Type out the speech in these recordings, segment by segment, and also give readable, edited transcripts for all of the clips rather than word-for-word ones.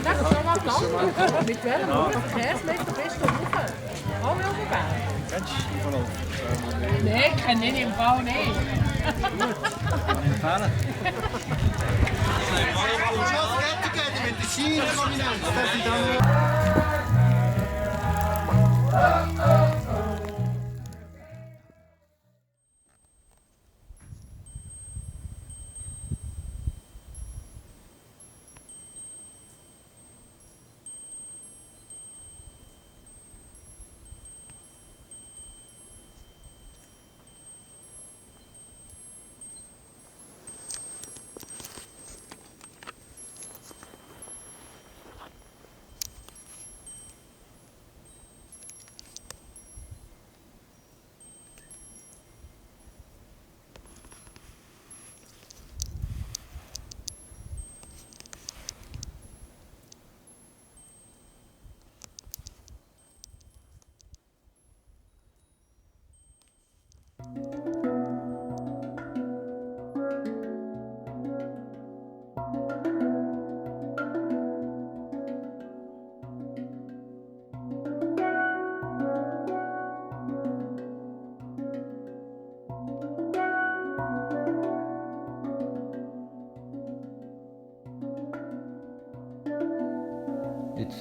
Das ist schon mal lang. Mit welchem Verkehrsmittel bist du rauf? Auch auf den Berg? Kennst du Verlauf? Nein, kenne ich im Fall nicht. Empfehlen? Mit der Schiene,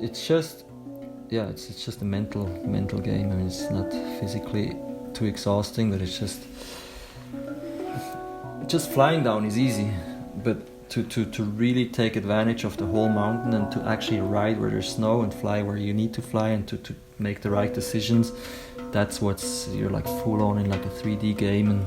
It's just, yeah, it's just a mental game. I mean, it's not physically too exhausting, but it's just flying down is easy, but to really take advantage of the whole mountain and to actually ride where there's snow and fly where you need to fly and to make the right decisions, that's what's, you're like full on in like a 3D game. And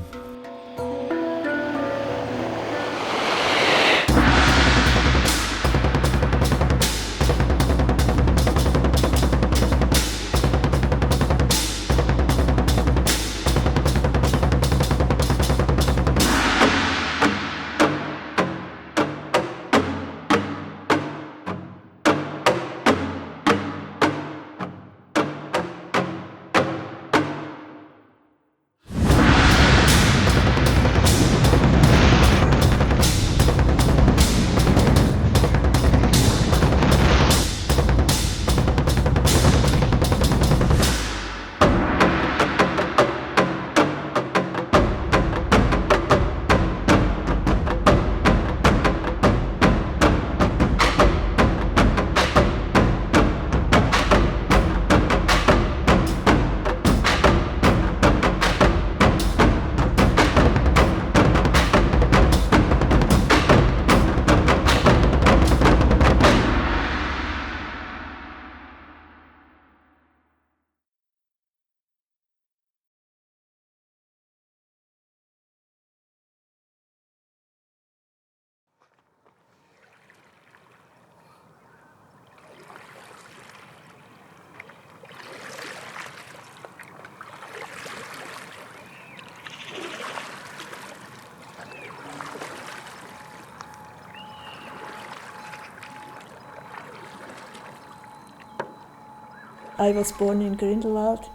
I was born in Grindelwald,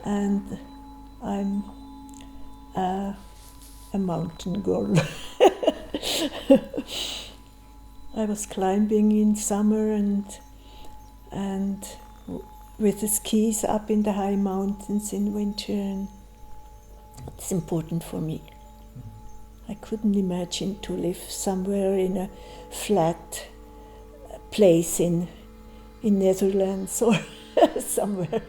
and I'm a mountain girl. I was climbing in summer and with the skis up in the high mountains in winter, and it's important for me. I couldn't imagine to live somewhere in a flat place in Netherlands or somewhere.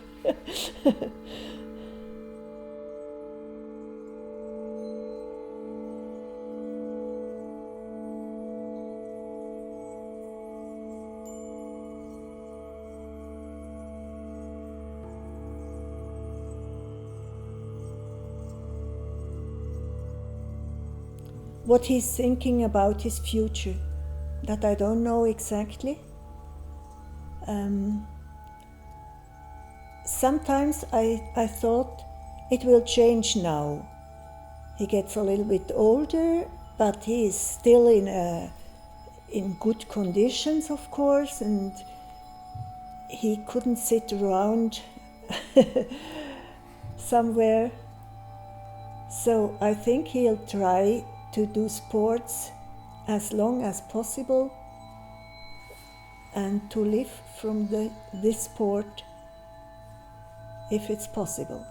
What he's thinking about his future, that I don't know exactly. Sometimes I thought it will change now. He gets a little bit older, but he is still in good conditions, of course, and he couldn't sit around somewhere. So I think he'll try to do sports as long as possible, and to live from this sport if it's possible.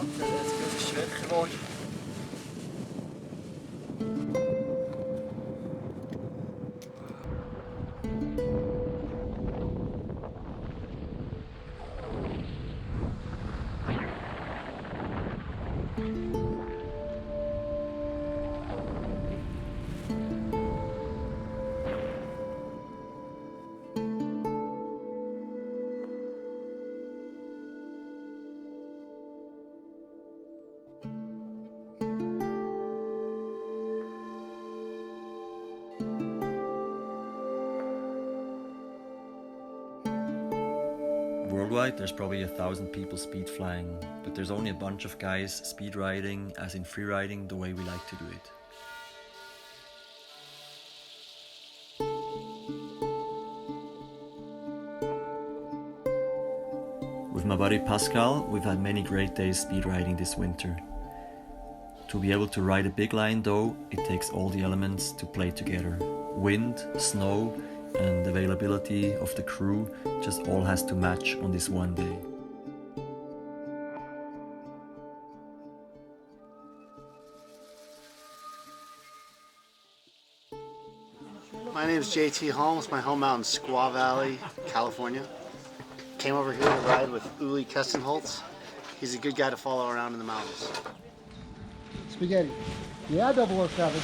Der ist ein bisschen schwächer geworden. Worldwide, there's probably 1,000 people speed flying, but there's only a bunch of guys speed riding, as in free riding, the way we like to do it. With my buddy Pascal, we've had many great days speed riding this winter. To be able to ride a big line though, it takes all the elements to play together. Wind, snow, and availability of the crew just all has to match on this one day. My name is JT Holmes. My home out in Squaw Valley, California. Came over here to ride with Ueli Kestenholz. He's a good guy to follow around in the mountains. Spaghetti. Yeah, 007.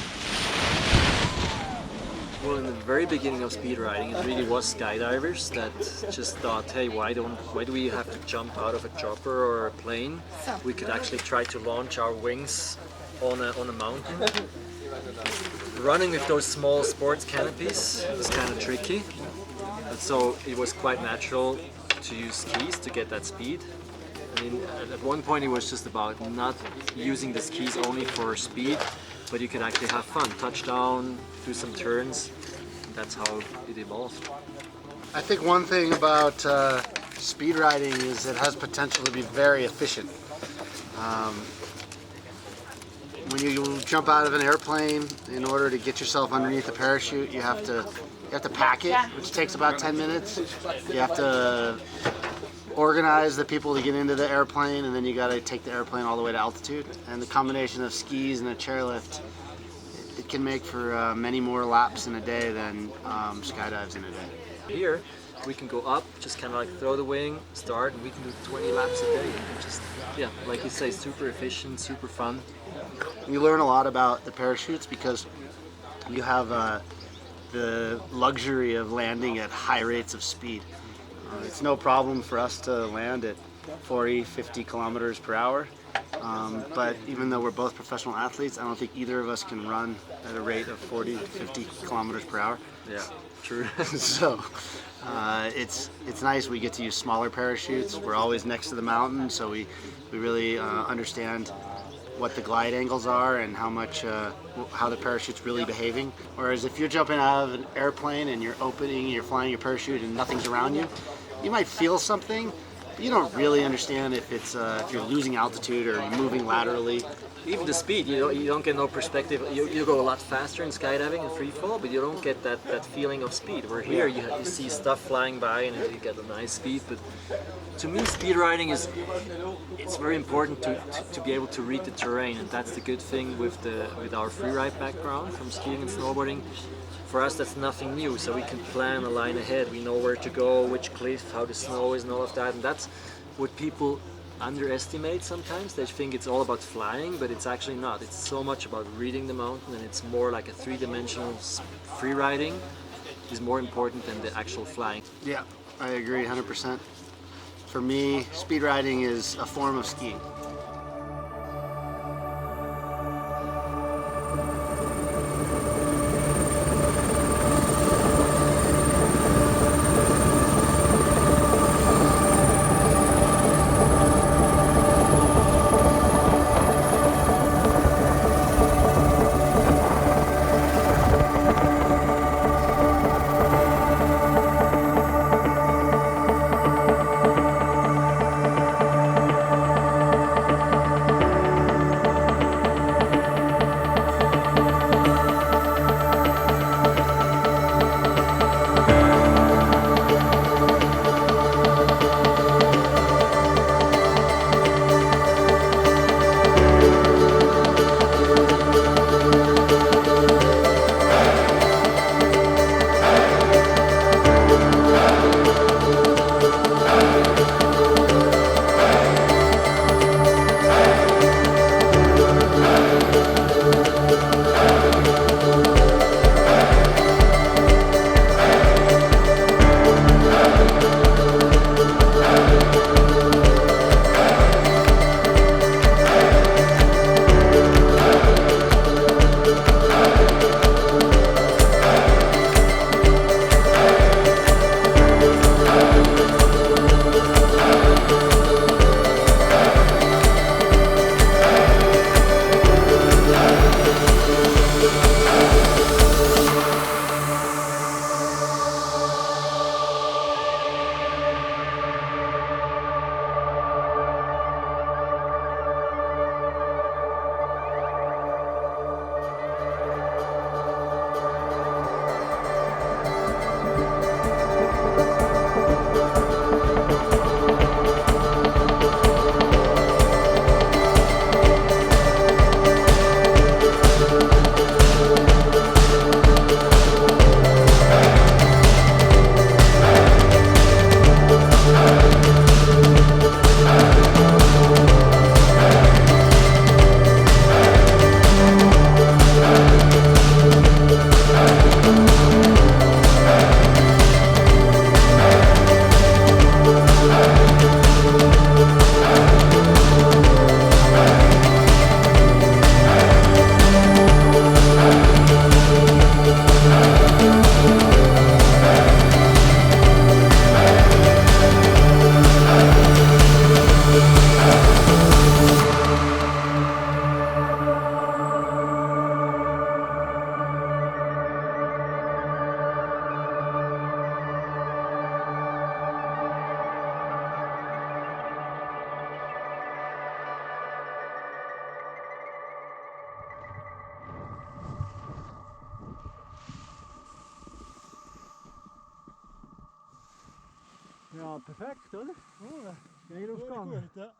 Well, in the very beginning of speed riding, it really was skydivers that just thought, hey, why do we have to jump out of a chopper or a plane? We could actually try to launch our wings on a mountain. Running with those small sports canopies is kind of tricky, but so it was quite natural to use skis to get that speed. I mean, at one point it was just about not using the skis only for speed, but you could actually have fun, touch down, do some turns. That's how it evolved. I think one thing about speed riding is it has potential to be very efficient. When you jump out of an airplane, in order to get yourself underneath the parachute, you have to pack it, which takes about 10 minutes. You have to organize the people to get into the airplane, and then you got to take the airplane all the way to altitude. And the combination of skis and a chairlift, it can make for many more laps in a day than skydives in a day. Here, we can go up, just kind of like throw the wing, start, and we can do 20 laps a day. And just, yeah, like you say, super efficient, super fun. You learn a lot about the parachutes because you have the luxury of landing at high rates of speed. It's no problem for us to land at 40, 50 kilometers per hour. But even though we're both professional athletes, I don't think either of us can run at a rate of 40 to 50 kilometers per hour. Yeah, true. So it's nice we get to use smaller parachutes. We're always next to the mountain, so we really understand what the glide angles are and how the parachute's really behaving. Whereas if you're jumping out of an airplane and you're flying your parachute and nothing's around you, you might feel something, but you don't really understand if you're losing altitude or you're moving laterally. Even the speed, you don't get no perspective. You go a lot faster in skydiving and free fall, but you don't get that feeling of speed. Where here you see stuff flying by and you get a nice speed. But to me, speed riding it's very important to be able to read the terrain, and that's the good thing with our freeride background from skiing and snowboarding. For us, that's nothing new, so we can plan a line ahead. We know where to go, which cliff, how the snow is, and all of that. And that's what people underestimate sometimes. They think it's all about flying, but it's actually not. It's so much about reading the mountain, and it's more like a three-dimensional free riding is more important than the actual flying. Yeah, I agree 100%. For me, speed riding is a form of skiing. Ja, perfekt, oder? Oh, Geiler Aufgang. gut, ja.